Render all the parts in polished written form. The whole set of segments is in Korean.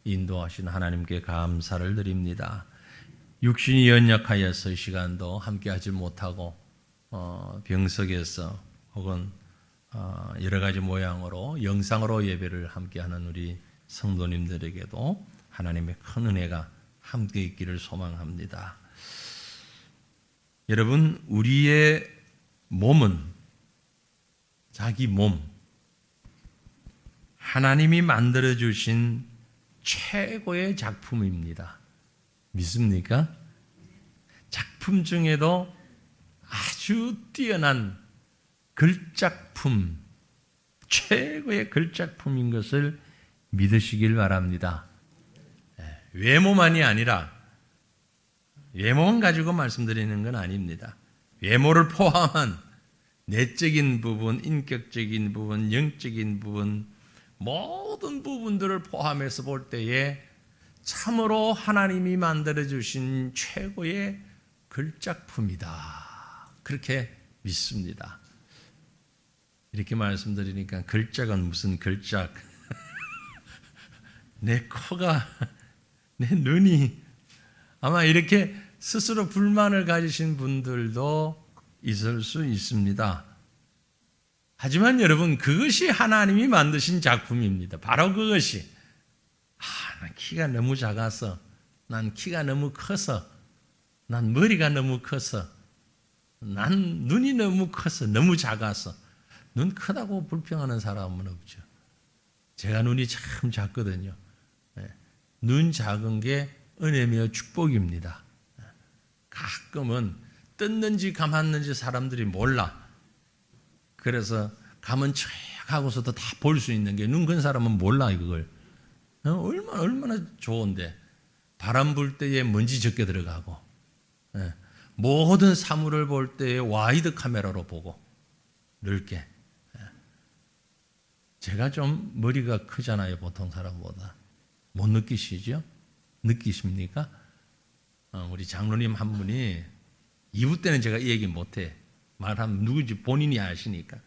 인도하신 하나님께 감사를 드립니다. 육신이 연약하여서 이 시간도 함께하지 못하고 병석에서 혹은 여러 가지 모양으로 영상으로 예배를 함께하는 우리 성도님들에게도 하나님의 큰 은혜가 함께 있기를 소망합니다. 여러분, 우리의 몸은 자기 몸, 하나님이 만들어주신 최고의 작품입니다. 믿습니까? 작품 중에도 아주 뛰어난 글작품, 최고의 글작품인 것을 믿으시길 바랍니다. 외모만이 아니라, 외모만 가지고 말씀드리는 건 아닙니다. 외모를 포함한 내적인 부분, 인격적인 부분, 영적인 부분, 모든 부분들을 포함해서 볼 때에 참으로 하나님이 만들어주신 최고의 글작품이다. 그렇게 믿습니다. 이렇게 말씀드리니까 글작은 무슨 글작? 내 코가, 내 눈이, 아마 이렇게 스스로 불만을 가지신 분들도 있을 수 있습니다. 하지만 여러분, 그것이 하나님이 만드신 작품입니다. 바로 그것이. 난 키가 너무 작아서, 난 키가 너무 커서, 난 머리가 너무 커서, 난 눈이 너무 커서, 너무 작아서. 눈 크다고 불평하는 사람은 없죠. 제가 눈이 참 작거든요. 눈 작은 게 은혜며 축복입니다. 가끔은 떴는지 감았는지 사람들이 몰라. 그래서 감은 척 하고서도 다 볼 수 있는 게 눈 큰 사람은 몰라 이걸. 얼마나 좋은데. 바람 불 때에 먼지 적게 들어가고, 모든 사물을 볼 때에 와이드 카메라로 보고 넓게. 제가 좀 머리가 크잖아요, 보통 사람보다. 못 느끼시죠? 느끼십니까? 우리 장로님 한 분이 2부 때는 제가 이 얘기 못해. 말하면 누구지 본인이 아시니까.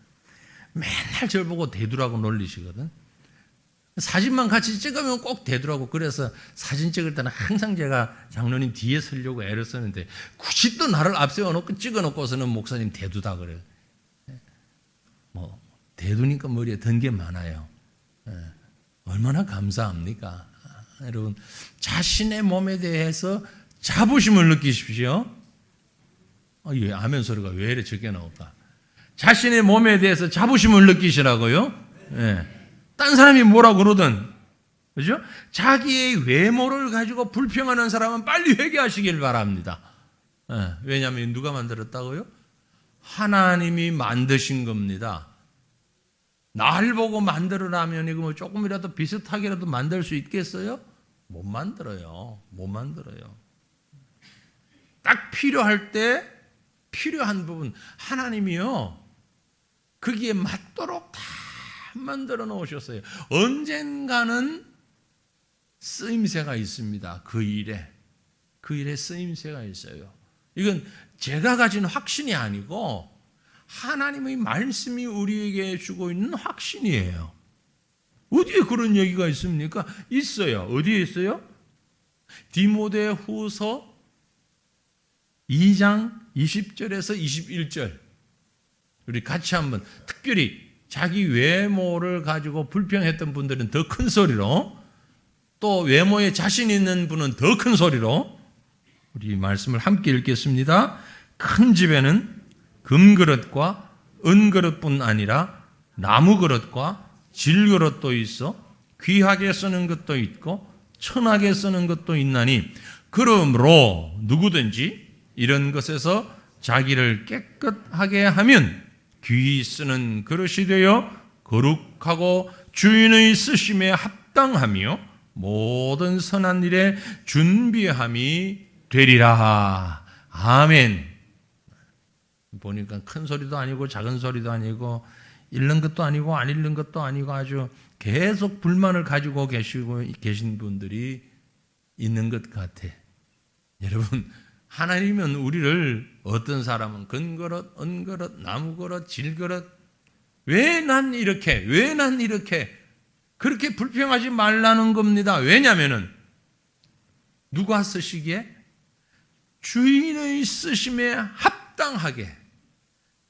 맨날 저를 보고 대두라고 놀리시거든. 사진만 같이 찍으면 꼭 대두라고. 그래서 사진 찍을 때는 항상 제가 장로님 뒤에 서려고 애를 쓰는데 굳이 또 나를 앞세워놓고 찍어놓고서는 목사님 대두다 그래요. 대두니까 머리에 든 게 많아요. 얼마나 감사합니까? 여러분, 자신의 몸에 대해서 자부심을 느끼십시오. 이 아멘 소리가 왜 이래 적게 나올까? 자신의 몸에 대해서 자부심을 느끼시라고요? 딴 사람이 뭐라 그러든, 그죠? 자기의 외모를 가지고 불평하는 사람은 빨리 회개하시길 바랍니다. 왜냐하면 누가 만들었다고요? 하나님이 만드신 겁니다. 날 보고 만들어라면 이거 뭐 조금이라도 비슷하게라도 만들 수 있겠어요? 못 만들어요. 못 만들어요. 딱 필요할 때 필요한 부분 하나님이요 거기에 맞도록 다 만들어 놓으셨어요. 언젠가는 쓰임새가 있습니다. 그 일에 쓰임새가 있어요. 이건 제가 가진 확신이 아니고 하나님의 말씀이 우리에게 주고 있는 확신이에요. 어디에 그런 얘기가 있습니까? 있어요. 어디에 있어요? 디모데 후서 2장 20절에서 21절. 우리 같이 한번, 특별히 자기 외모를 가지고 불평했던 분들은 더 큰 소리로, 또 외모에 자신 있는 분은 더 큰 소리로 우리 말씀을 함께 읽겠습니다. 큰 집에는 금그릇과 은그릇뿐 아니라 나무그릇과 질그릇도 있어 귀하게 쓰는 것도 있고 천하게 쓰는 것도 있나니 그러므로 누구든지 이런 것에서 자기를 깨끗하게 하면 귀히 쓰는 그릇이 되어 거룩하고 주인의 쓰심에 합당하며 모든 선한 일에 준비함이 되리라. 아멘. 보니까 큰 소리도 아니고 작은 소리도 아니고 읽는 것도 아니고 안 읽는 것도 아니고 아주 계속 불만을 가지고 계신 분들이 있는 것 같아. 여러분, 하나님은 우리를 어떤 사람은 금그릇, 은그릇, 나무그릇, 질그릇, 왜 난 이렇게 그렇게 불평하지 말라는 겁니다. 왜냐하면 누가 쓰시기에? 주인의 쓰심에 합당하게,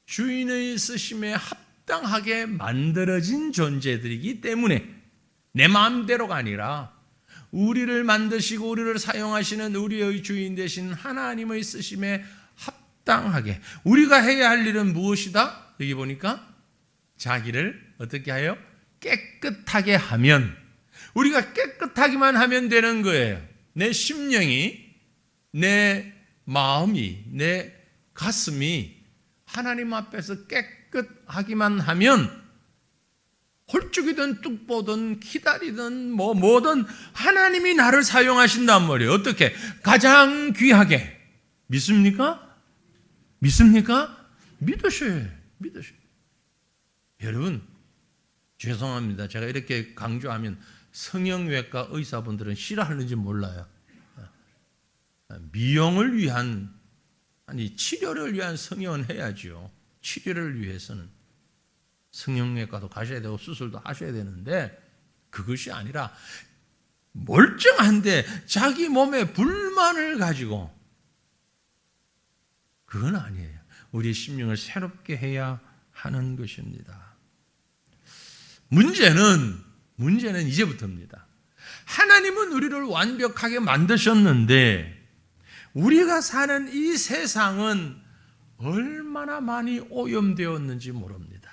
주인의 쓰심에 합당하게 만들어진 존재들이기 때문에 내 마음대로가 아니라 우리를 만드시고 우리를 사용하시는 우리의 주인 되신 하나님의 쓰심에 합당하게. 우리가 해야 할 일은 무엇이다? 여기 보니까 자기를 어떻게 하여? 깨끗하게 하면, 우리가 깨끗하기만 하면 되는 거예요. 내 심령이, 내 마음이, 내 가슴이 하나님 앞에서 깨끗하기만 하면 홀쭉이든 뚝보든 기다리든 뭐든 하나님이 나를 사용하신단 말이에요. 어떻게? 가장 귀하게. 믿습니까? 믿습니까? 믿으셔야 해요. 믿으셔야. 여러분, 죄송합니다. 제가 이렇게 강조하면 성형외과 의사분들은 싫어하는지 몰라요. 미용을 위한, 치료를 위한 성형은 해야죠. 치료를 위해서는 성형외과도 가셔야 되고 수술도 하셔야 되는데, 그것이 아니라 멀쩡한데 자기 몸에 불만을 가지고, 그건 아니에요. 우리 심령을 새롭게 해야 하는 것입니다. 문제는 이제부터입니다. 하나님은 우리를 완벽하게 만드셨는데 우리가 사는 이 세상은 얼마나 많이 오염되었는지 모릅니다.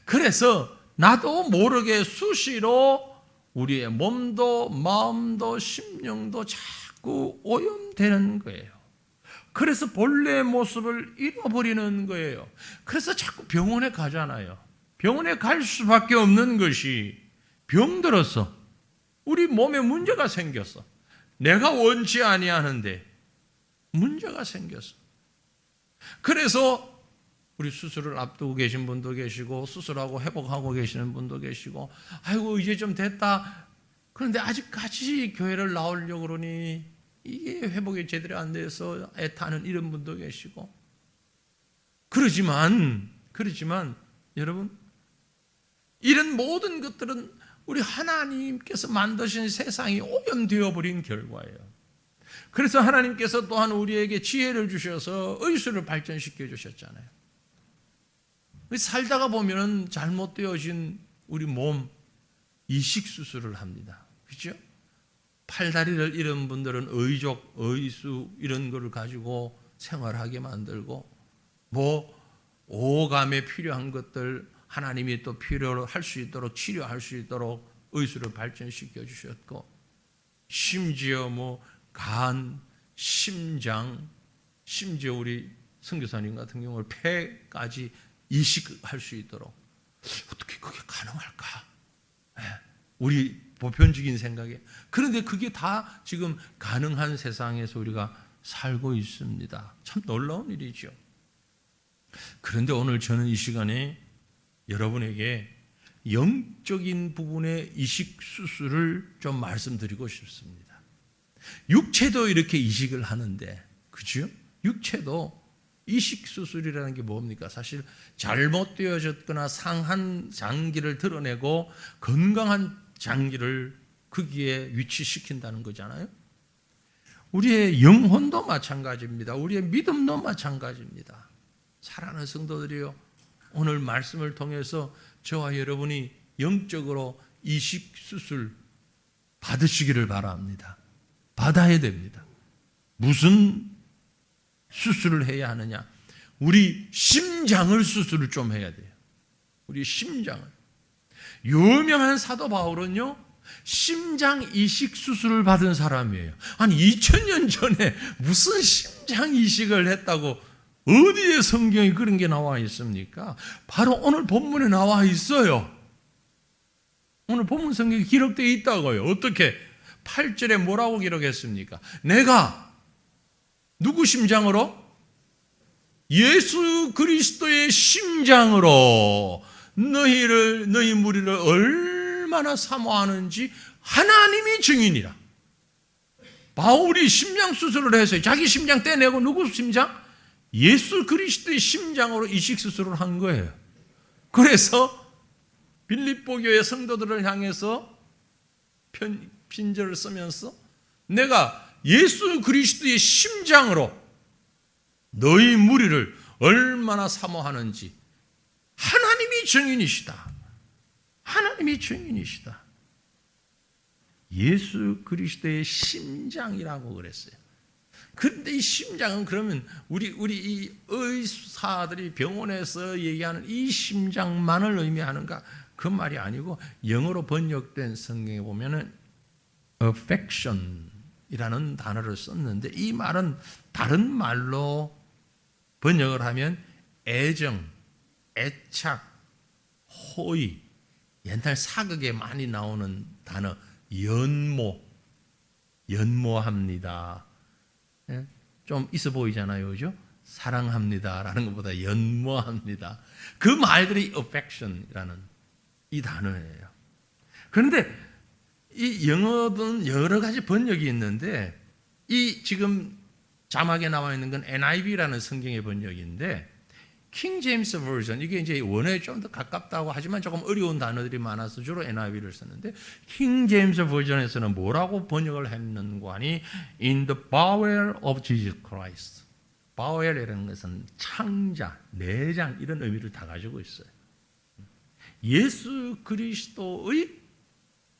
그래서 나도 모르게 수시로 우리의 몸도 마음도 심령도 자꾸 오염되는 거예요. 그래서 본래의 모습을 잃어버리는 거예요. 그래서 자꾸 병원에 가잖아요. 병원에 갈 수밖에 없는 것이, 병들어서 우리 몸에 문제가 생겼어. 내가 원치 아니하는데 문제가 생겼어. 그래서 우리 수술을 앞두고 계신 분도 계시고 수술하고 회복하고 계시는 분도 계시고, 아이고 이제 좀 됐다. 그런데 아직까지 교회를 나오려고 그러니 이게 회복이 제대로 안 돼서 애타는 이런 분도 계시고. 그러지만 여러분, 이런 모든 것들은 우리 하나님께서 만드신 세상이 오염되어 버린 결과예요. 그래서 하나님께서 또한 우리에게 지혜를 주셔서 의술을 발전시켜 주셨잖아요. 살다가 보면 잘못되어진 우리 몸 이식 수술을 합니다. 그렇죠? 팔다리를 잃은 분들은 의족, 의수 이런 거를 가지고 생활하게 만들고, 오감에 필요한 것들 하나님이 또 필요로 할 수 있도록, 치료할 수 있도록 의술을 발전시켜 주셨고, 심지어 간, 심장, 심지어 우리 선교사님 같은 경우는 폐까지 이식할 수 있도록. 어떻게 그게 가능할까? 우리 보편적인 생각에. 그런데 그게 다 지금 가능한 세상에서 우리가 살고 있습니다. 참 놀라운 일이죠. 그런데 오늘 저는 이 시간에 여러분에게 영적인 부분의 이식 수술을 좀 말씀드리고 싶습니다. 육체도 이렇게 이식을 하는데, 그죠? 육체도 이식 수술이라는 게 뭡니까? 사실 잘못되어졌거나 상한 장기를 드러내고 건강한 장기를 거기에 위치시킨다는 거잖아요. 우리의 영혼도 마찬가지입니다. 우리의 믿음도 마찬가지입니다. 사랑하는 성도들이요, 오늘 말씀을 통해서 저와 여러분이 영적으로 이식 수술 받으시기를 바랍니다. 받아야 됩니다. 무슨 수술을 해야 하느냐? 우리 심장을 수술을 좀 해야 돼요. 우리 심장을. 유명한 사도 바울은요, 심장 이식 수술을 받은 사람이에요. 아니 2000년 전에 무슨 심장 이식을 했다고 어디에 성경에 그런 게 나와 있습니까? 바로 오늘 본문에 나와 있어요. 오늘 본문 성경에 기록되어 있다고요. 어떻게? 8절에 뭐라고 기록했습니까? 내가 누구 심장으로? 예수 그리스도의 심장으로 너희 무리를 얼마나 사모하는지 하나님이 증인이라. 바울이 심장 수술을 해서 자기 심장 떼내고 누구 심장? 예수 그리스도의 심장으로 이식 수술을 한 거예요. 그래서 빌립보 교회 성도들을 향해서 편지를 쓰면서 내가 예수 그리스도의 심장으로 너희 무리를 얼마나 사모하는지 하나님이 증인이시다. 하나님이 증인이시다. 예수 그리스도의 심장이라고 그랬어요. 그런데 이 심장은 그러면 우리 이 의사들이 병원에서 얘기하는 이 심장만을 의미하는가? 그 말이 아니고 영어로 번역된 성경에 보면은 affection이라는 단어를 썼는데 이 말은 다른 말로 번역을 하면 애정, 애착, 호의, 옛날 사극에 많이 나오는 단어 연모합니다. 좀 있어 보이잖아요, 그죠? 사랑합니다라는 것보다 연모합니다. 그 말들이 affection이라는 이 단어예요. 그런데 이 영어는 여러 가지 번역이 있는데 이 지금 자막에 나와 있는 건 NIV라는 성경의 번역인데 킹 제임스 버전 이게 이제 원어에 좀 더 가깝다고 하지만 조금 어려운 단어들이 많아서 주로 NIV를 썼는데 킹 제임스 버전에서는 뭐라고 번역을 했는가 하니 In the power of Jesus Christ. 바웰이라는 것은 창자, 내장 이런 의미를 다 가지고 있어요. 예수 그리스도의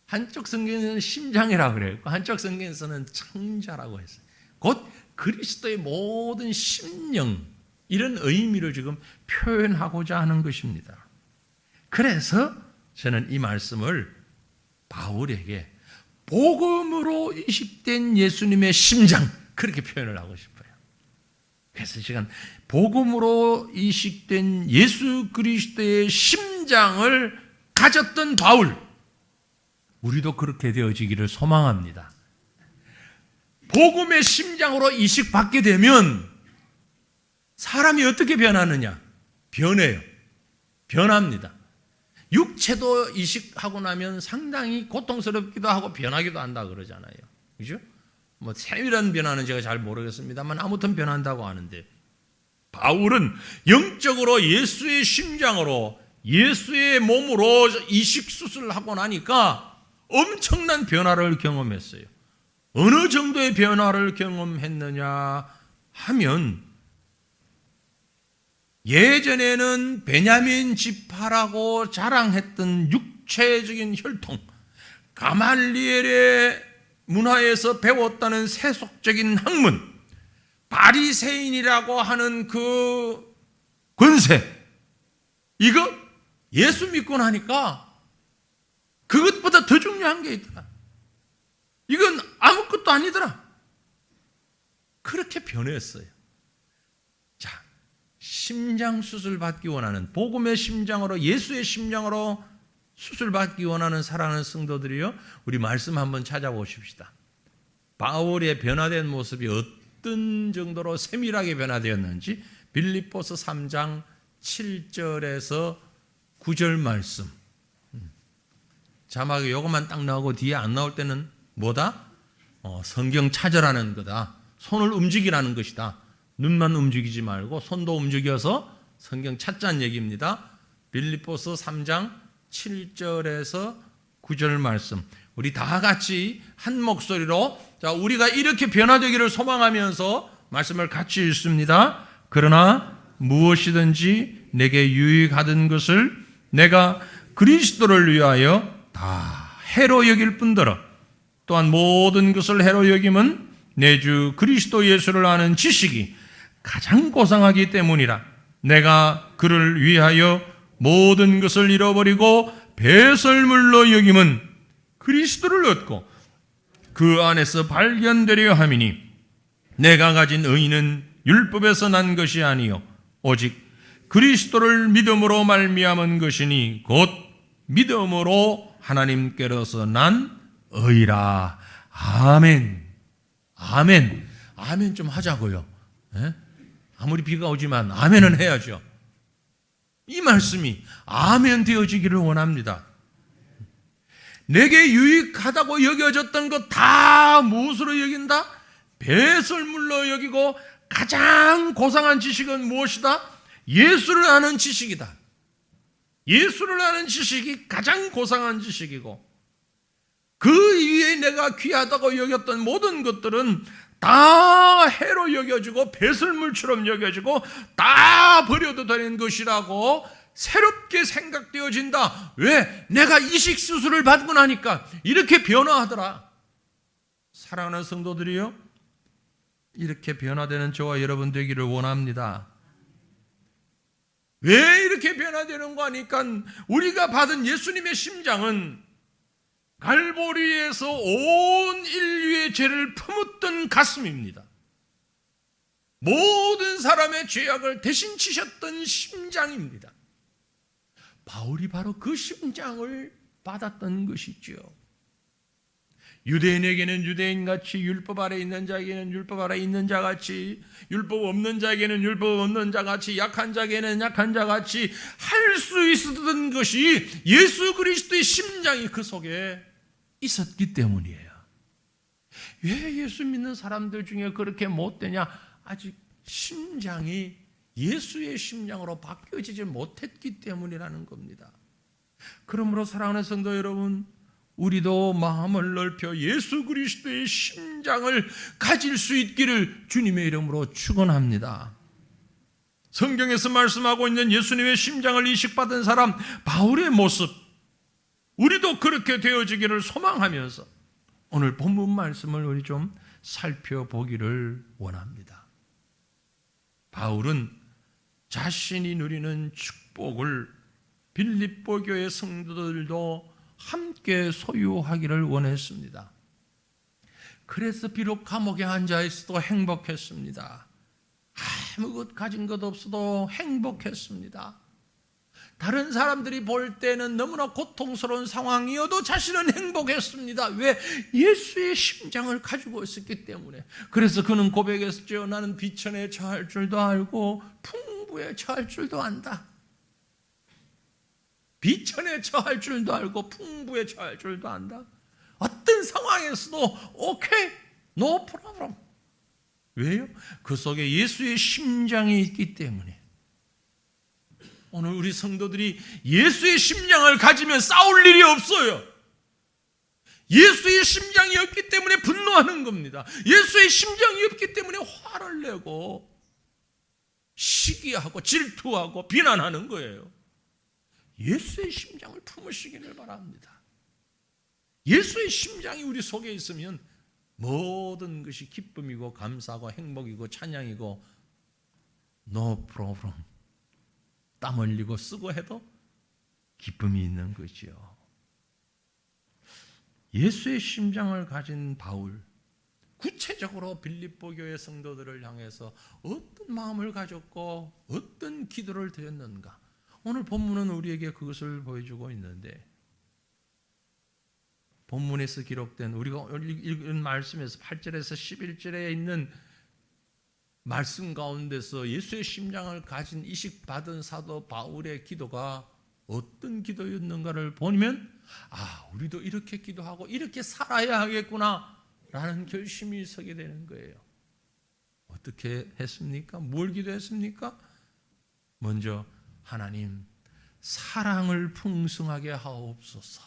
한쪽 성경에서는 심장이라고 그래요. 한쪽 성경에서는 창자라고 했어요. 곧 그리스도의 모든 심령 이런 의미를 지금 표현하고자 하는 것입니다. 그래서 저는 이 말씀을 바울에게 복음으로 이식된 예수님의 심장 그렇게 표현을 하고 싶어요. 그래서 지금 복음으로 이식된 예수 그리스도의 심장을 가졌던 바울 우리도 그렇게 되어지기를 소망합니다. 복음의 심장으로 이식받게 되면 사람이 어떻게 변하느냐? 변해요. 변합니다. 육체도 이식하고 나면 상당히 고통스럽기도 하고 변하기도 한다 그러잖아요. 그죠? 뭐 세밀한 변화는 제가 잘 모르겠습니다만 아무튼 변한다고 하는데 바울은 영적으로 예수의 심장으로 예수의 몸으로 이식 수술을 하고 나니까 엄청난 변화를 경험했어요. 어느 정도의 변화를 경험했느냐 하면 예전에는 베냐민 지파라고 자랑했던 육체적인 혈통, 가말리엘의 문화에서 배웠다는 세속적인 학문, 바리새인이라고 하는 그 권세, 이거 예수 믿고 나니까 그것보다 더 중요한 게 있더라. 이건 아무것도 아니더라. 그렇게 변했어요. 자, 심장 수술 받기 원하는 복음의 심장으로 예수의 심장으로 수술 받기 원하는 사랑하는 성도들이요, 우리 말씀 한번 찾아보십시다. 바울의 변화된 모습이 어떤 정도로 세밀하게 변화되었는지 빌립보서 3장 7절에서 9절 말씀. 자막에 요것만 딱 나오고 뒤에 안 나올 때는 뭐다? 성경 찾으라는 거다. 손을 움직이라는 것이다. 눈만 움직이지 말고 손도 움직여서 성경 찾자는 얘기입니다. 빌립보서 3장 7절에서 9절 말씀. 우리 다 같이 한 목소리로 자, 우리가 이렇게 변화되기를 소망하면서 말씀을 같이 읽습니다. 그러나 무엇이든지 내게 유익하던 것을 내가 그리스도를 위하여 다 해로 여길 뿐더러 또한 모든 것을 해로 여김은 내 주 그리스도 예수를 아는 지식이 가장 고상하기 때문이라. 내가 그를 위하여 모든 것을 잃어버리고 배설물로 여김은 그리스도를 얻고 그 안에서 발견되려 함이니 내가 가진 의의는 율법에서 난 것이 아니요 오직 그리스도를 믿음으로 말미암은 것이니 곧 믿음으로 하나님께로서 난 의라. 아멘. 아멘. 아멘 좀 하자고요. 에? 아무리 비가 오지만 아멘은 해야죠. 이 말씀이 아멘 되어지기를 원합니다. 내게 유익하다고 여겨졌던 것 다 무엇으로 여긴다? 배설물로 여기고 가장 고상한 지식은 무엇이다? 예수를 아는 지식이다. 예수를 아는 지식이 가장 고상한 지식이고 그 위에 내가 귀하다고 여겼던 모든 것들은 다 해로 여겨지고 배설물처럼 여겨지고 다 버려도 되는 것이라고 새롭게 생각되어진다. 왜? 내가 이식 수술을 받고 나니까 이렇게 변화하더라. 사랑하는 성도들이요, 이렇게 변화되는 저와 여러분 되기를 원합니다. 왜 이렇게 변화되는 거 하니까 우리가 받은 예수님의 심장은 갈보리에서 온 인류의 죄를 품었던 가슴입니다. 모든 사람의 죄악을 대신 지셨던 심장입니다. 바울이 바로 그 심장을 받았던 것이죠. 유대인에게는 유대인같이, 율법 아래 있는 자에게는 율법 아래 있는 자같이, 율법 없는 자에게는 율법 없는 자같이, 약한 자에게는 약한 자같이 할 수 있었던 것이 예수 그리스도의 심장이 그 속에 있었기 때문이에요. 왜 예수 믿는 사람들 중에 그렇게 못되냐? 아직 심장이 예수의 심장으로 바뀌어지지 못했기 때문이라는 겁니다. 그러므로 사랑하는 성도 여러분, 우리도 마음을 넓혀 예수 그리스도의 심장을 가질 수 있기를 주님의 이름으로 축원합니다. 성경에서 말씀하고 있는 예수님의 심장을 이식받은 사람 바울의 모습, 우리도 그렇게 되어지기를 소망하면서 오늘 본문 말씀을 우리 좀 살펴보기를 원합니다. 바울은 자신이 누리는 축복을 빌립보 교회 성도들도 함께 소유하기를 원했습니다. 그래서 비록 감옥에 앉아 있어도 행복했습니다. 아무것 가진 것 없어도 행복했습니다. 다른 사람들이 볼 때는 너무나 고통스러운 상황이어도 자신은 행복했습니다. 왜? 예수의 심장을 가지고 있었기 때문에. 그래서 그는 고백했죠. 나는 비천에 처할 줄도 알고 풍부에 처할 줄도 안다. 비천에 처할 줄도 알고 풍부에 처할 줄도 안다. 어떤 상황에서도 오케이, no problem. 왜요? 그 속에 예수의 심장이 있기 때문에. 오늘 우리 성도들이 예수의 심장을 가지면 싸울 일이 없어요. 예수의 심장이 없기 때문에 분노하는 겁니다. 예수의 심장이 없기 때문에 화를 내고 시기하고 질투하고 비난하는 거예요. 예수의 심장을 품으시기를 바랍니다. 예수의 심장이 우리 속에 있으면 모든 것이 기쁨이고 감사하고 행복이고 찬양이고 no problem. 땀 흘리고 쓰고 해도 기쁨이 있는 거지요. 예수의 심장을 가진 바울, 구체적으로 빌립보 교회 성도들을 향해서 어떤 마음을 가졌고 어떤 기도를 드렸는가? 오늘 본문은 우리에게 그것을 보여주고 있는데, 본문에서 기록된 우리가 읽은 말씀에서 8절에서 11절에 있는 말씀 가운데서 예수의 심장을 가진 이식받은 사도 바울의 기도가 어떤 기도였는가를 보면 우리도 이렇게 기도하고 이렇게 살아야 하겠구나 라는 결심이 서게 되는 거예요. 어떻게 했습니까? 뭘 기도했습니까? 먼저 하나님, 사랑을 풍성하게 하옵소서.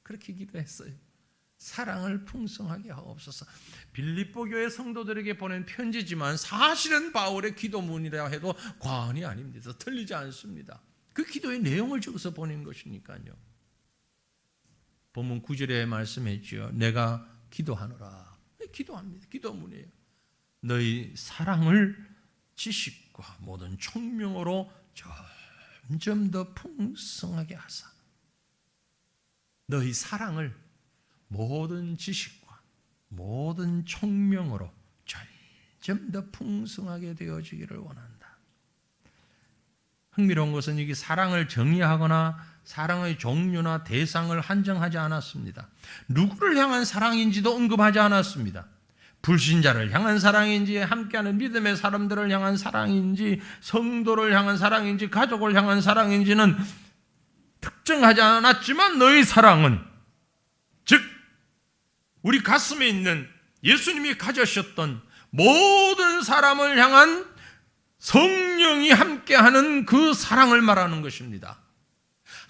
그렇게 기도했어요. 사랑을 풍성하게 하옵소서. 빌립보 교회 성도들에게 보낸 편지지만 사실은 바울의 기도문이라 해도 과언이 아닙니다. 틀리지 않습니다. 그 기도의 내용을 적어서 보낸 것이니까요. 본문 9절에 말씀했죠. 내가 기도하노라. 기도합니다. 기도문이에요. 너희 사랑을 지식과 모든 총명으로 점점 더 풍성하게 하사. 너희 사랑을 모든 지식과 모든 총명으로 점점 더 풍성하게 되어지기를 원한다. 흥미로운 것은 이게 사랑을 정의하거나 사랑의 종류나 대상을 한정하지 않았습니다. 누구를 향한 사랑인지도 언급하지 않았습니다. 불신자를 향한 사랑인지, 함께하는 믿음의 사람들을 향한 사랑인지, 성도를 향한 사랑인지, 가족을 향한 사랑인지는 특정하지 않았지만 너희 사랑은, 즉 우리 가슴에 있는 예수님이 가져셨던 모든 사람을 향한 성령이 함께하는 그 사랑을 말하는 것입니다.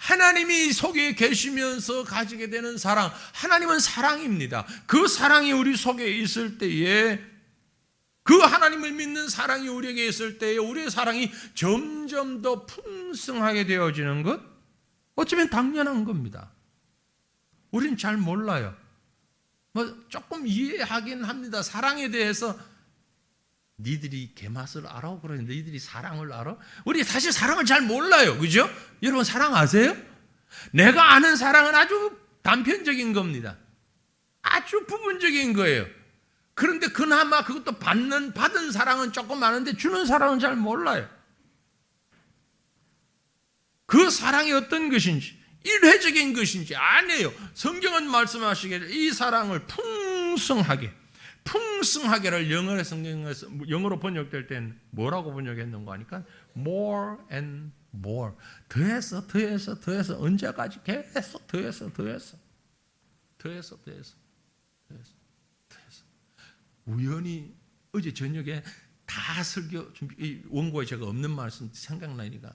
하나님이 속에 계시면서 가지게 되는 사랑, 하나님은 사랑입니다. 그 사랑이 우리 속에 있을 때에, 그 하나님을 믿는 사랑이 우리에게 있을 때에 우리의 사랑이 점점 더 풍성하게 되어지는 것, 어쩌면 당연한 겁니다. 우린 잘 몰라요. 조금 이해하긴 합니다. 사랑에 대해서. 니들이 개맛을 알아? 그러는데 니들이 사랑을 알아? 우리 사실 사랑을 잘 몰라요. 그죠? 여러분 사랑 아세요? 내가 아는 사랑은 아주 단편적인 겁니다. 아주 부분적인 거예요. 그런데 그나마 그것도 받은 사랑은 조금 아는데 주는 사랑은 잘 몰라요. 그 사랑이 어떤 것인지, 일회적인 것인지 아니에요. 성경은 말씀하시기를 이 사랑을 풍성하게를 영어로 번역될 때는 뭐라고 번역했는가 하니까 more and more, 더해서 언제까지 계속 더해서 우연히 어제 저녁에 다 설교 준비, 원고에 제가 없는 말씀 생각나니까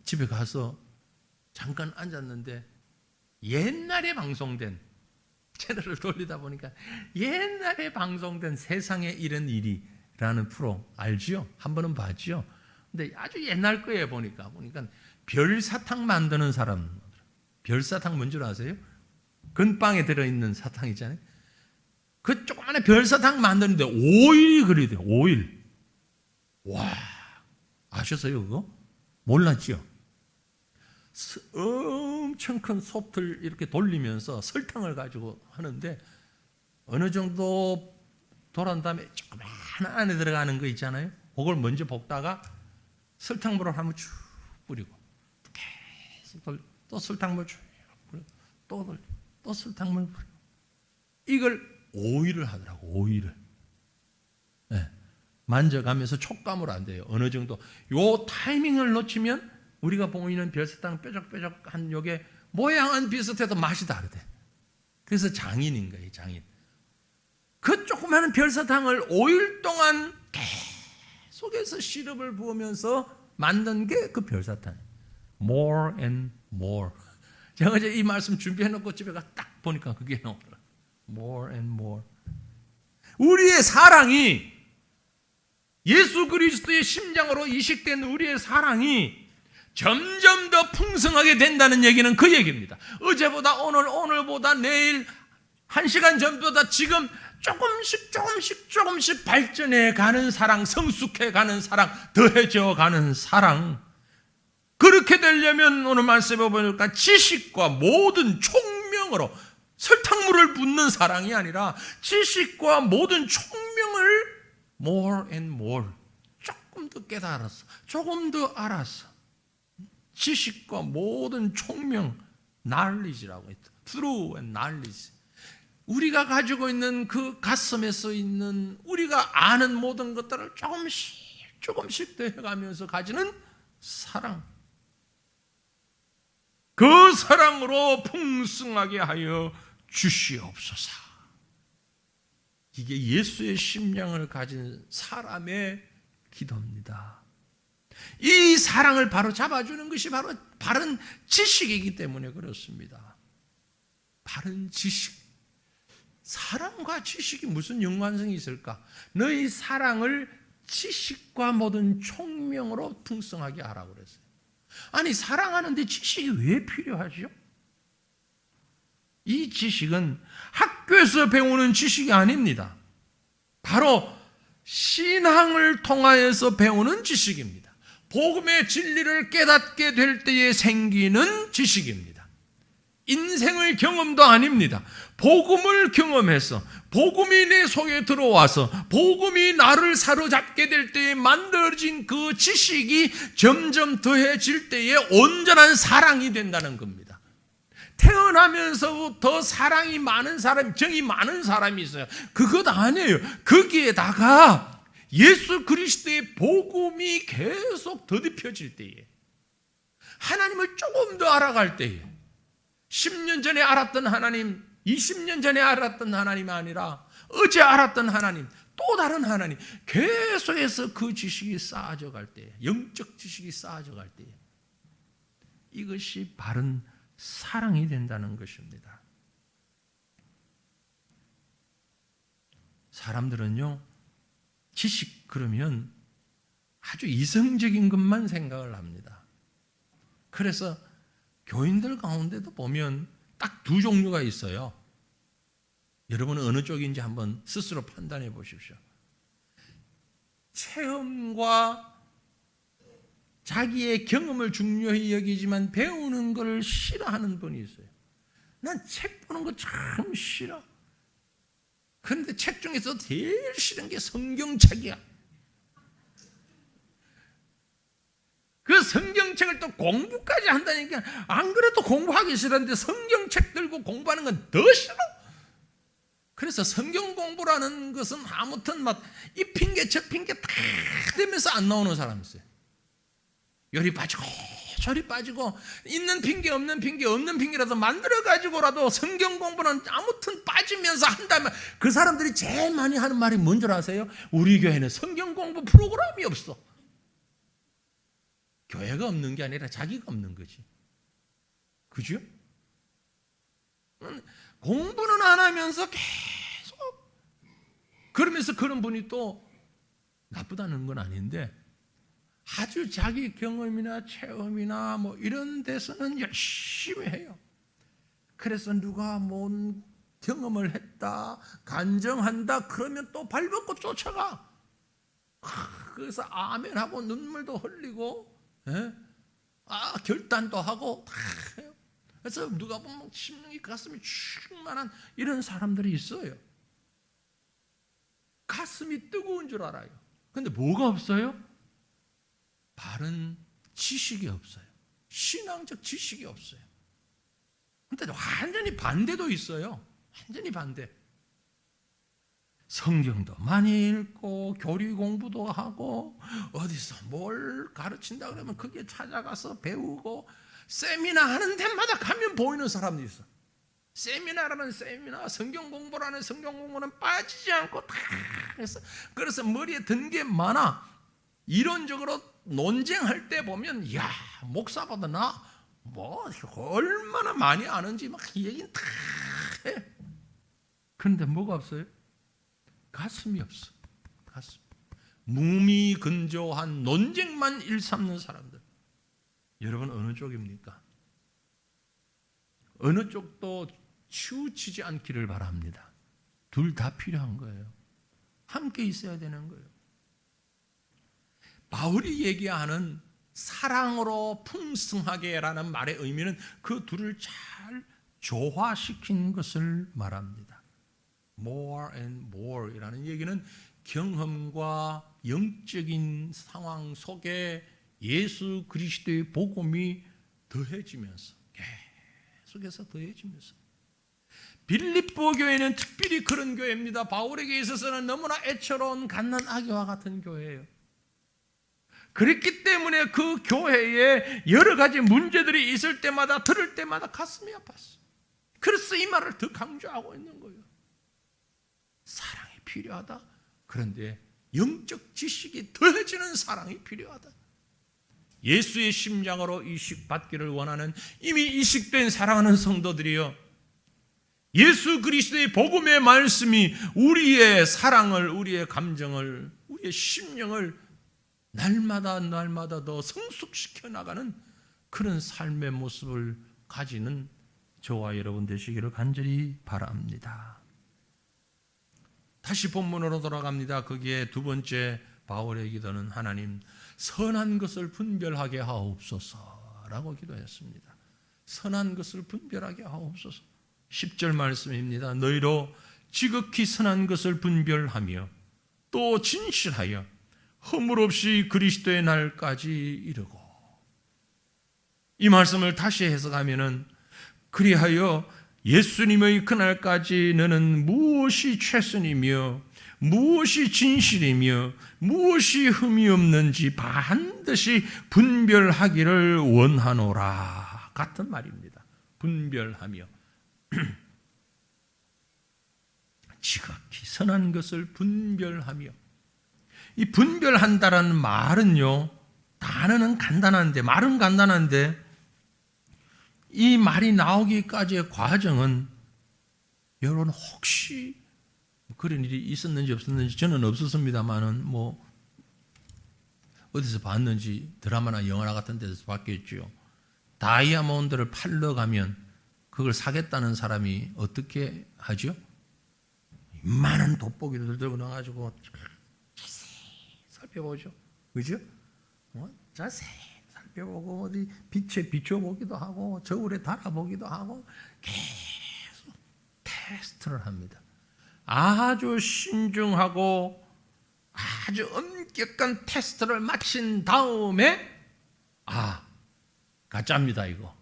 집에 가서 잠깐 앉았는데 옛날에 방송된 채널을 돌리다 보니까 옛날에 방송된 세상에 이런 일이라는 프로 알지요? 한 번은 봤죠? 근데 아주 옛날 거에 보니까 별사탕 만드는 사람, 별사탕 뭔 줄 아세요? 건빵에 들어있는 사탕 있잖아요. 그 조그마한 별사탕 만드는데 오일이 그래야 돼요. 오일. 와, 아셨어요 그거? 몰랐죠? 엄청 큰 솥을 이렇게 돌리면서 설탕을 가지고 하는데 어느 정도 돌아온 다음에 조그만 안에 들어가는 거 있잖아요. 그걸 먼저 볶다가 설탕물을 한번 쭉 뿌리고 계속 또 설탕물 쭉 뿌리고 또 설탕물 뿌리고 이걸 오일을 하더라고. 오일을. 네. 만져가면서 촉감으로 안 돼요. 어느 정도 요 타이밍을 놓치면 우리가 보이는 별사탕 뾰족뾰족한 요게 모양은 비슷해도 맛이 다르대. 그래서 장인인 거예요. 장인. 그 조그마한 별사탕을 5일 동안 계속해서 시럽을 부으면서 만든 게 그 별사탕. More and more. 제가 이제 이 말씀 준비해놓고 집에 가 딱 보니까 그게 나오더라. More and more. 우리의 사랑이, 예수 그리스도의 심장으로 이식된 우리의 사랑이 점점 더 풍성하게 된다는 얘기는 그 얘기입니다. 어제보다 오늘보다 내일, 1시간 전보다 지금 조금씩 발전해 가는 사랑, 성숙해 가는 사랑, 더해져 가는 사랑. 그렇게 되려면 오늘 말씀해 보니까 지식과 모든 총명으로, 설탕물을 붓는 사랑이 아니라 지식과 모든 총명을 more and more, 조금 더 깨달았어, 조금 더 알았어. 지식과 모든 총명, knowledge라고 했다. True and knowledge. 우리가 가지고 있는 그 가슴에서 있는 우리가 아는 모든 것들을 조금씩 더해가면서 가지는 사랑. 그 사랑으로 풍성하게 하여 주시옵소서. 이게 예수의 심령을 가진 사람의 기도입니다. 이 사랑을 바로 잡아주는 것이 바로 바른 지식이기 때문에 그렇습니다. 바른 지식. 사랑과 지식이 무슨 연관성이 있을까? 너희 사랑을 지식과 모든 총명으로 풍성하게 하라고 그랬어요. 아니, 사랑하는데 지식이 왜 필요하죠? 이 지식은 학교에서 배우는 지식이 아닙니다. 바로 신앙을 통하여서 배우는 지식입니다. 복음의 진리를 깨닫게 될 때에 생기는 지식입니다. 인생의 경험도 아닙니다. 복음을 경험해서 복음이 내 속에 들어와서 복음이 나를 사로잡게 될 때에 만들어진 그 지식이 점점 더해질 때에 온전한 사랑이 된다는 겁니다. 태어나면서부터 사랑이 많은 사람, 정이 많은 사람이 있어요. 그것 아니에요. 거기에다가 예수 그리스도의 복음이 계속 더듬혀질 때에, 하나님을 조금 더 알아갈 때에, 10년 전에 알았던 하나님, 20년 전에 알았던 하나님이 아니라 어제 알았던 하나님, 또 다른 하나님, 계속해서 그 지식이 쌓아져 갈 때에, 영적 지식이 쌓아져 갈 때에 이것이 바른 사랑이 된다는 것입니다. 사람들은요, 지식 그러면 아주 이성적인 것만 생각을 합니다. 그래서 교인들 가운데도 보면 딱 두 종류가 있어요. 여러분은 어느 쪽인지 한번 스스로 판단해 보십시오. 체험과 자기의 경험을 중요히 여기지만 배우는 걸 싫어하는 분이 있어요. 난 책 보는 거 참 싫어. 그런데 책 중에서 제일 싫은 게 성경책이야. 그 성경책을 또 공부까지 한다니까 안 그래도 공부하기 싫은데 성경책 들고 공부하는 건 더 싫어. 그래서 성경 공부라는 것은 아무튼 막 이 핑계 저 핑계 다 대면서 안 나오는 사람이 있어요. 열이 빠지고 저리 빠지고 있는 핑계 없는 핑계 없는 핑계라도 만들어가지고라도 성경 공부는 아무튼 빠지면서 한다면 그 사람들이 제일 많이 하는 말이 뭔 줄 아세요? 우리 교회는 성경 공부 프로그램이 없어. 교회가 없는 게 아니라 자기가 없는 거지. 그죠? 공부는 안 하면서 계속 그러면서 그런 분이 또 나쁘다는 건 아닌데 아주 자기 경험이나 체험이나 뭐 이런 데서는 열심히 해요. 그래서 누가 뭔 경험을 했다, 간증한다 그러면 또 발벗고 쫓아가. 그래서 아멘하고 눈물도 흘리고 결단도 하고 다 해요. 그래서 누가 보면 심령이 가슴이 충만한 이런 사람들이 있어요. 가슴이 뜨거운 줄 알아요. 근데 뭐가 없어요? 바른 지식이 없어요. 신앙적 지식이 없어요. 근데 완전히 반대도 있어요. 완전히 반대. 성경도 많이 읽고 교리 공부도 하고 어디서 뭘 가르친다 그러면 그게 찾아가서 배우고 세미나 하는 데마다 가면 보이는 사람도 있어. 세미나라는 세미나, 성경 공부라는 성경 공부는 빠지지 않고 다 해서 그래서 머리에 든 게 많아. 이론적으로 논쟁할 때 보면 야 목사보다 나 뭐 얼마나 많이 아는지 막 얘기는 다 해. 그런데 뭐가 없어요? 가슴이 없어. 가슴. 무미건조한 논쟁만 일삼는 사람들. 여러분 어느 쪽입니까? 어느 쪽도 치우치지 않기를 바랍니다. 둘 다 필요한 거예요. 함께 있어야 되는 거예요. 바울이 얘기하는 사랑으로 풍성하게라는 말의 의미는 그 둘을 잘 조화시킨 것을 말합니다. More and more 이라는 얘기는 경험과 영적인 상황 속에 예수 그리스도의 복음이 더해지면서 계속해서 더해지면서 빌립보 교회는 특별히 그런 교회입니다. 바울에게 있어서는 너무나 애처로운 갓난 아기와 같은 교회예요. 그랬기 때문에 그 교회에 여러 가지 문제들이 있을 때마다 들을 때마다 가슴이 아팠어. 그래서 이 말을 더 강조하고 있는 거예요. 사랑이 필요하다. 그런데 영적 지식이 더해지는 사랑이 필요하다. 예수의 심장으로 이식받기를 원하는 이미 이식된 사랑하는 성도들이요, 예수 그리스도의 복음의 말씀이 우리의 사랑을, 우리의 감정을, 우리의 심령을 날마다 더 성숙시켜 나가는 그런 삶의 모습을 가지는 저와 여러분 되시기를 간절히 바랍니다. 다시 본문으로 돌아갑니다. 거기에 두 번째 바울의 기도는 하나님 선한 것을 분별하게 하옵소서라고 기도했습니다. 선한 것을 분별하게 하옵소서. 10절 말씀입니다. 너희로 지극히 선한 것을 분별하며 또 진실하여 허물 없이 그리스도의 날까지 이르고. 이 말씀을 다시 해석하면은 그리하여 예수님의 그날까지 너는 무엇이 최선이며 무엇이 진실이며 무엇이 흠이 없는지 반드시 분별하기를 원하노라 같은 말입니다. 분별하며 지극히 선한 것을 분별하며. 이 분별한다라는 말은요, 단어는 간단한데, 말은 간단한데 이 말이 나오기까지의 과정은 여러분 혹시 그런 일이 있었는지 없었는지 저는 없었습니다만은 뭐 어디서 봤는지 드라마나 영화나 같은 데서 봤겠죠. 다이아몬드를 팔러 가면 그걸 사겠다는 사람이 어떻게 하죠? 많은 돋보기를 들고 나가지고 자세히 살펴보죠. 그죠? 자세히 살펴보고 어디 빛에 비춰보기도 하고 저울에 달아보기도 하고 계속 테스트를 합니다. 아주 신중하고 아주 엄격한 테스트를 마친 다음에 가짜입니다. 이거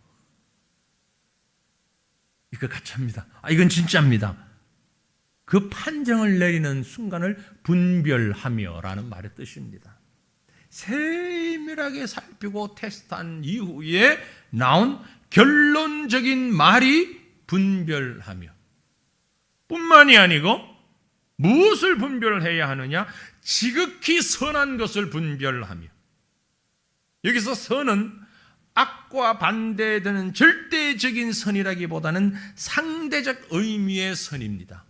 가짜입니다. 이건 진짜입니다. 그 판정을 내리는 순간을 분별하며라는 말의 뜻입니다. 세밀하게 살피고 테스트한 이후에 나온 결론적인 말이 분별하며, 뿐만이 아니고 무엇을 분별해야 하느냐? 지극히 선한 것을 분별하며. 여기서 선은 악과 반대되는 절대적인 선이라기보다는 상대적 의미의 선입니다.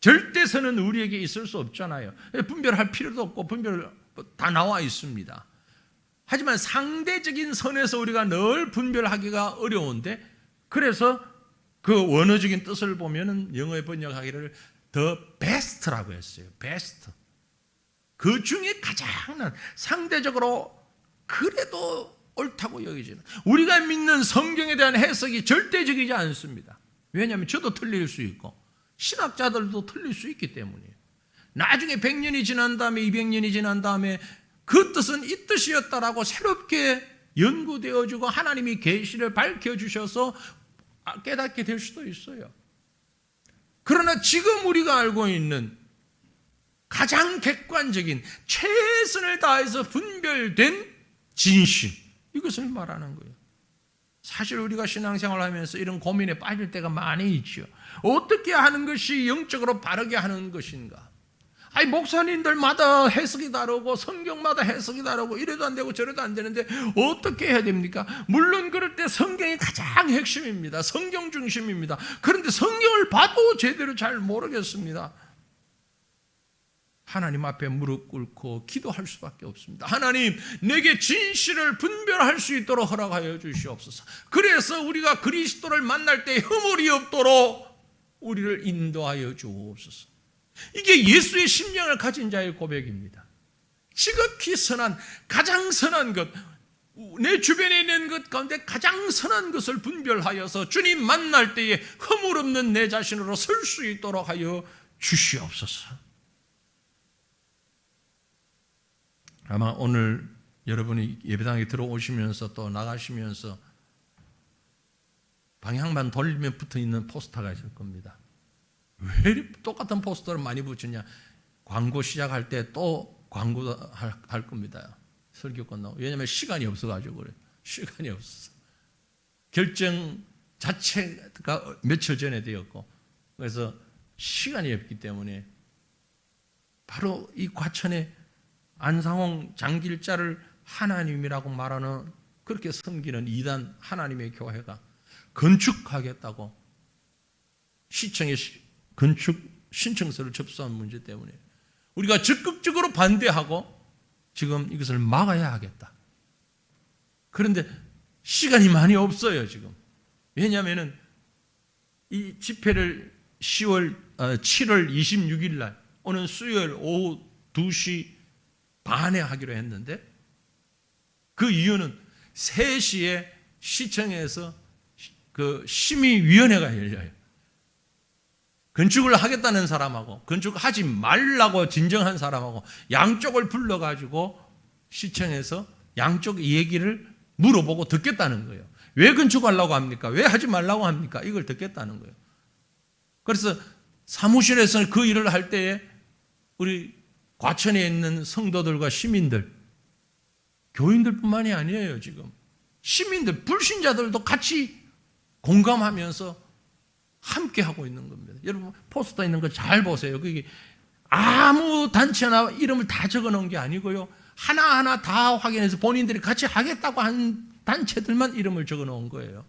절대선은 우리에게 있을 수 없잖아요. 분별할 필요도 없고 분별 다 나와 있습니다. 하지만 상대적인 선에서 우리가 늘 분별하기가 어려운데, 그래서 그 원어적인 뜻을 보면은 영어에 번역하기를 the best라고 했어요. best. 그 중에 가장 난, 상대적으로 그래도 옳다고 여기지는, 우리가 믿는 성경에 대한 해석이 절대적이지 않습니다. 왜냐하면 저도 틀릴 수 있고 신학자들도 틀릴 수 있기 때문이에요. 나중에 100년이 지난 다음에 200년이 지난 다음에 그 뜻은 이 뜻이었다라고 새롭게 연구되어지고 하나님이 계시를 밝혀주셔서 깨닫게 될 수도 있어요. 그러나 지금 우리가 알고 있는 가장 객관적인 최선을 다해서 분별된 진실, 이것을 말하는 거예요. 사실 우리가 신앙생활을 하면서 이런 고민에 빠질 때가 많이 있죠. 어떻게 하는 것이 영적으로 바르게 하는 것인가? 목사님들마다 해석이 다르고 성경마다 해석이 다르고 이래도 안 되고 저래도 안 되는데 어떻게 해야 됩니까? 물론 그럴 때 성경이 가장 핵심입니다. 성경 중심입니다. 그런데 성경을 봐도 제대로 잘 모르겠습니다. 하나님 앞에 무릎 꿇고 기도할 수밖에 없습니다. 하나님, 내게 진실을 분별할 수 있도록 허락하여 주시옵소서. 그래서 우리가 그리스도를 만날 때 허물이 없도록 우리를 인도하여 주옵소서. 이게 예수의 심령을 가진 자의 고백입니다. 지극히 선한, 가장 선한 것, 내 주변에 있는 것 가운데 가장 선한 것을 분별하여서 주님 만날 때에 허물 없는 내 자신으로 설 수 있도록 하여 주시옵소서. 아마 오늘 여러분이 예배당에 들어오시면서 또 나가시면서 방향만 돌리면 붙어있는 포스터가 있을 겁니다. 왜 똑같은 포스터를 많이 붙이냐? 광고 시작할 때 또 광고 할 겁니다. 설교 끝나고. 왜냐하면 시간이 없어가지고 그래요. 시간이 없어서. 결정 자체가 며칠 전에 되었고, 그래서 시간이 없기 때문에 바로 이 과천에 안상홍 장길자를 하나님이라고 말하는, 그렇게 섬기는 이단 하나님의 교회가 건축하겠다고 시청에 건축 신청서를 접수한 문제 때문에 우리가 적극적으로 반대하고 지금 이것을 막아야 하겠다. 그런데 시간이 많이 없어요 지금. 왜냐하면 이 집회를 7월 26일 날 오는 수요일 오후 2시 반에 하기로 했는데, 그 이유는 3시에 시청에서 그 심의위원회가 열려요. 건축을 하겠다는 사람하고 건축하지 말라고 진정한 사람하고 양쪽을 불러가지고 시청에서 양쪽 얘기를 물어보고 듣겠다는 거예요. 왜 건축하려고 합니까? 왜 하지 말라고 합니까? 이걸 듣겠다는 거예요. 그래서 사무실에서 그 일을 할 때에 우리 과천에 있는 성도들과 시민들, 교인들뿐만이 아니에요. 지금 시민들, 불신자들도 같이 공감하면서 함께 하고 있는 겁니다. 여러분 포스터 있는 거 잘 보세요. 그게 아무 단체나 이름을 다 적어놓은 게 아니고요, 하나하나 다 확인해서 본인들이 같이 하겠다고 한 단체들만 이름을 적어놓은 거예요.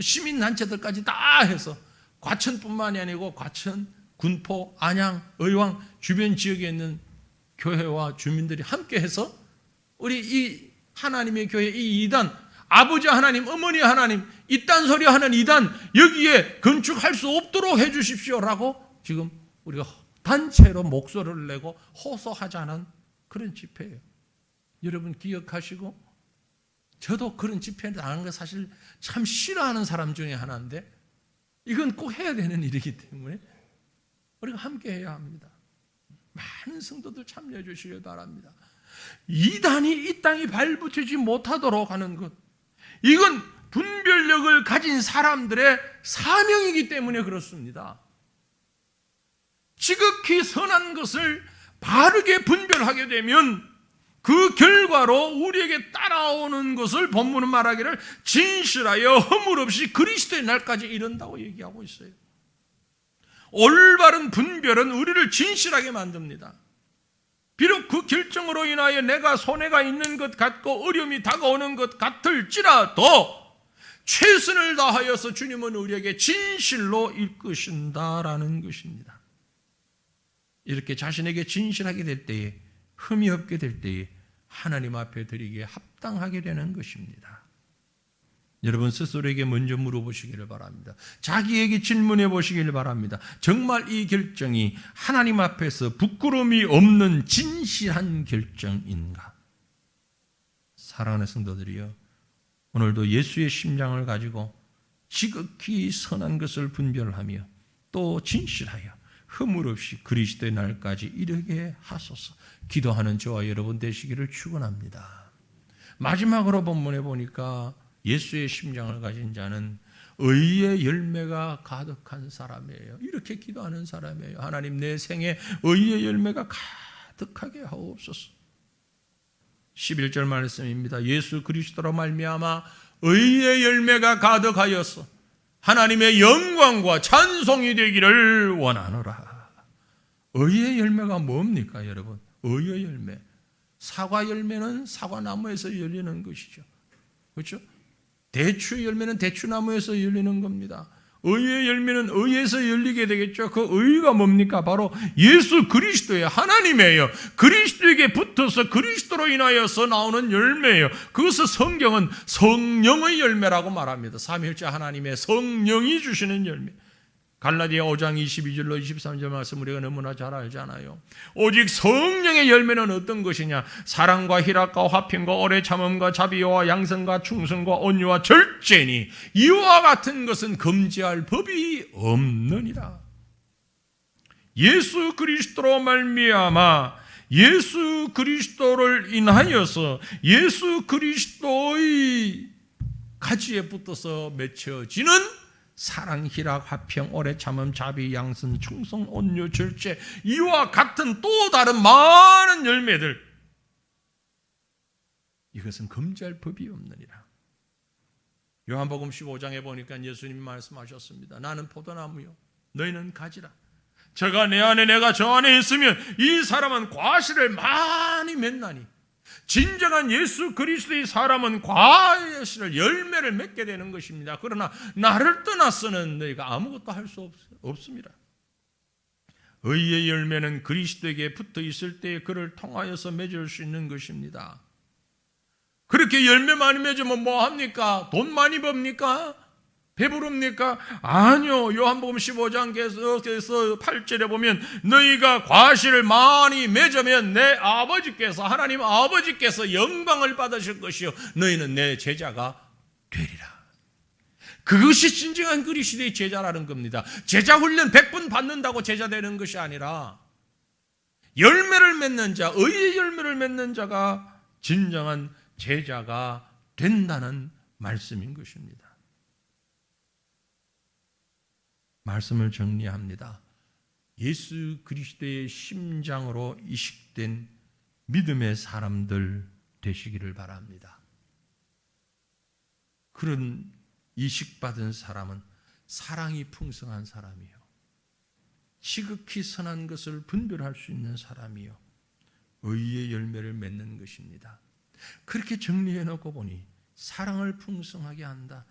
시민단체들까지 다 해서 과천뿐만이 아니고 과천, 군포, 안양, 의왕 주변 지역에 있는 교회와 주민들이 함께 해서 우리 이 하나님의 교회 이 이단, 아버지 하나님, 어머니 하나님, 이딴 소리 하는 이단 여기에 건축할 수 없도록 해 주십시오라고 지금 우리가 단체로 목소리를 내고 호소하자는 그런 집회예요. 여러분 기억하시고, 저도 그런 집회 나가는 거 사실 참 싫어하는 사람 중에 하나인데 이건 꼭 해야 되는 일이기 때문에 우리가 함께 해야 합니다. 많은 성도들 참여해 주시길 바랍니다. 이단이 이 땅에 발붙이지 못하도록 하는 것, 이건 분별력을 가진 사람들의 사명이기 때문에 그렇습니다. 지극히 선한 것을 바르게 분별하게 되면 그 결과로 우리에게 따라오는 것을 본문은 말하기를 진실하여 허물 없이 그리스도의 날까지 이른다고 얘기하고 있어요. 올바른 분별은 우리를 진실하게 만듭니다. 비록 그 결정으로 인하여 내가 손해가 있는 것 같고 어려움이 다가오는 것 같을지라도 최선을 다하여서 주님은 우리에게 진실로 이끄신다라는 것입니다. 이렇게 자신에게 진실하게 될 때에, 흠이 없게 될 때에 하나님 앞에 드리기에 합당하게 되는 것입니다. 여러분 스스로에게 먼저 물어보시기를 바랍니다. 자기에게 질문해 보시기를 바랍니다. 정말 이 결정이 하나님 앞에서 부끄러움이 없는 진실한 결정인가? 사랑하는 성도들이여, 오늘도 예수의 심장을 가지고 지극히 선한 것을 분별하며 또 진실하여 허물 없이 그리스도의 날까지 이르게 하소서 기도하는 저와 여러분 되시기를 축원합니다. 마지막으로 본문에 보니까 예수의 심장을 가진 자는 의의 열매가 가득한 사람이에요. 이렇게 기도하는 사람이에요. 하나님, 내 생에 의의 열매가 가득하게 하옵소서. 11절 말씀입니다. 예수 그리스도로 말미암아 의의 열매가 가득하여서 하나님의 영광과 찬송이 되기를 원하노라. 의의 열매가 뭡니까, 여러분? 의의 열매. 사과 열매는 사과나무에서 열리는 것이죠. 그렇죠? 대추 열매는 대추나무에서 열리는 겁니다. 의의 열매는 의에서 열리게 되겠죠. 그 의가 뭡니까? 바로 예수 그리스도의 하나님이에요. 그리스도에게 붙어서 그리스도로 인하여서 나오는 열매예요. 그것을 성경은 성령의 열매라고 말합니다. 삼위일체 하나님의 성령이 주시는 열매. 갈라디아 5장 22절로 23절 말씀 우리가 너무나 잘 알잖아요. 오직 성령의 열매는 어떤 것이냐? 사랑과 희락과 화평과 오래 참음과 자비와 양선과 충성과 온유와 절제니 이와 같은 것은 금지할 법이 없느니라. 예수 그리스도로 말미암아 예수 그리스도를 인하여서 예수 그리스도의 가지에 붙어서 맺혀지는 사랑, 희락, 화평, 오래 참음, 자비, 양선, 충성, 온유, 절제, 이와 같은 또 다른 많은 열매들, 이것은 금지할 법이 없느니라. 요한복음 15장에 보니까 예수님이 말씀하셨습니다. 나는 포도나무요 너희는 가지라. 저가 내 안에 내가 저 안에 있으면 이 사람은 과실을 많이 맺나니, 진정한 예수 그리스도의 사람은 과실을 열매를 맺게 되는 것입니다. 그러나 나를 떠나서는 너희가 아무것도 할 수 없습니다. 의의 열매는 그리스도에게 붙어 있을 때 그를 통하여서 맺을 수 있는 것입니다. 그렇게 열매 많이 맺으면 뭐 합니까? 돈 많이 법니까? 배부릅니까? 아니요. 요한복음 15장 계속해서 8절에 보면 너희가 과실을 많이 맺으면 내 아버지께서, 하나님 아버지께서 영광을 받으실 것이요 너희는 내 제자가 되리라. 그것이 진정한 그리스도의 제자라는 겁니다. 제자 훈련 100분 받는다고 제자 되는 것이 아니라 열매를 맺는 자, 의의 열매를 맺는 자가 진정한 제자가 된다는 말씀인 것입니다. 말씀을 정리합니다. 예수 그리스도의 심장으로 이식된 믿음의 사람들 되시기를 바랍니다. 그런 이식받은 사람은 사랑이 풍성한 사람이요, 지극히 선한 것을 분별할 수 있는 사람이요, 의의 열매를 맺는 것입니다. 그렇게 정리해 놓고 보니 사랑을 풍성하게 한다,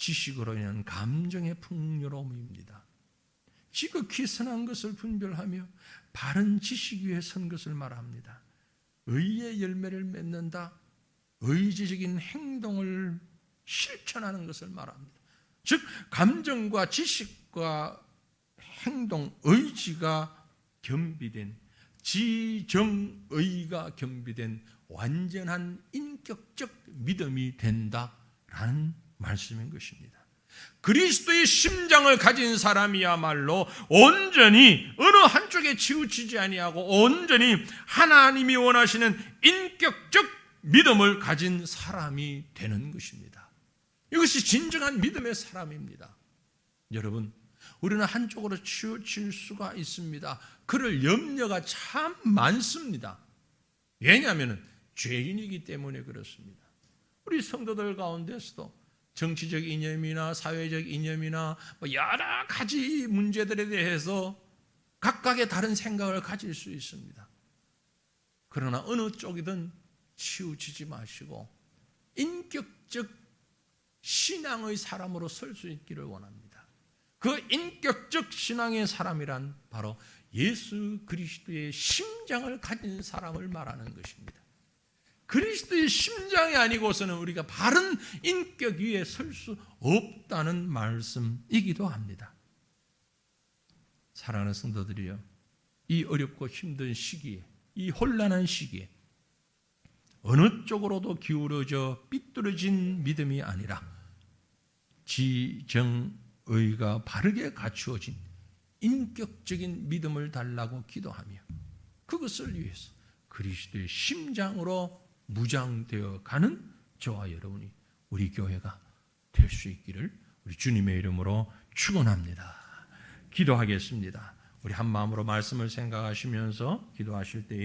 지식으로 인한 감정의 풍요로움입니다. 지극히 선한 것을 분별하며 바른 지식 위에 선 것을 말합니다. 의의 열매를 맺는다. 의지적인 행동을 실천하는 것을 말합니다. 즉 감정과 지식과 행동, 의지가 겸비된, 지정의가 겸비된 완전한 인격적 믿음이 된다라는 말씀인 것입니다. 그리스도의 심장을 가진 사람이야말로 온전히 어느 한쪽에 치우치지 아니하고 온전히 하나님이 원하시는 인격적 믿음을 가진 사람이 되는 것입니다. 이것이 진정한 믿음의 사람입니다. 여러분, 우리는 한쪽으로 치우칠 수가 있습니다. 그럴 염려가 참 많습니다. 왜냐하면 죄인이기 때문에 그렇습니다. 우리 성도들 가운데서도 정치적 이념이나 사회적 이념이나 여러 가지 문제들에 대해서 각각의 다른 생각을 가질 수 있습니다. 그러나 어느 쪽이든 치우치지 마시고 인격적 신앙의 사람으로 설 수 있기를 원합니다. 그 인격적 신앙의 사람이란 바로 예수 그리스도의 심장을 가진 사람을 말하는 것입니다. 그리스도의 심장이 아니고서는 우리가 바른 인격 위에 설 수 없다는 말씀이기도 합니다. 사랑하는 성도들이요, 이 어렵고 힘든 시기에, 이 혼란한 시기에 어느 쪽으로도 기울어져 삐뚤어진 믿음이 아니라 지정의가 바르게 갖추어진 인격적인 믿음을 달라고 기도하며 그것을 위해서 그리스도의 심장으로 무장되어 가는 저와 여러분이 우리 교회가 될 수 있기를 우리 주님의 이름으로 축원합니다. 기도하겠습니다. 우리 한 마음으로 말씀을 생각하시면서 기도하실 때에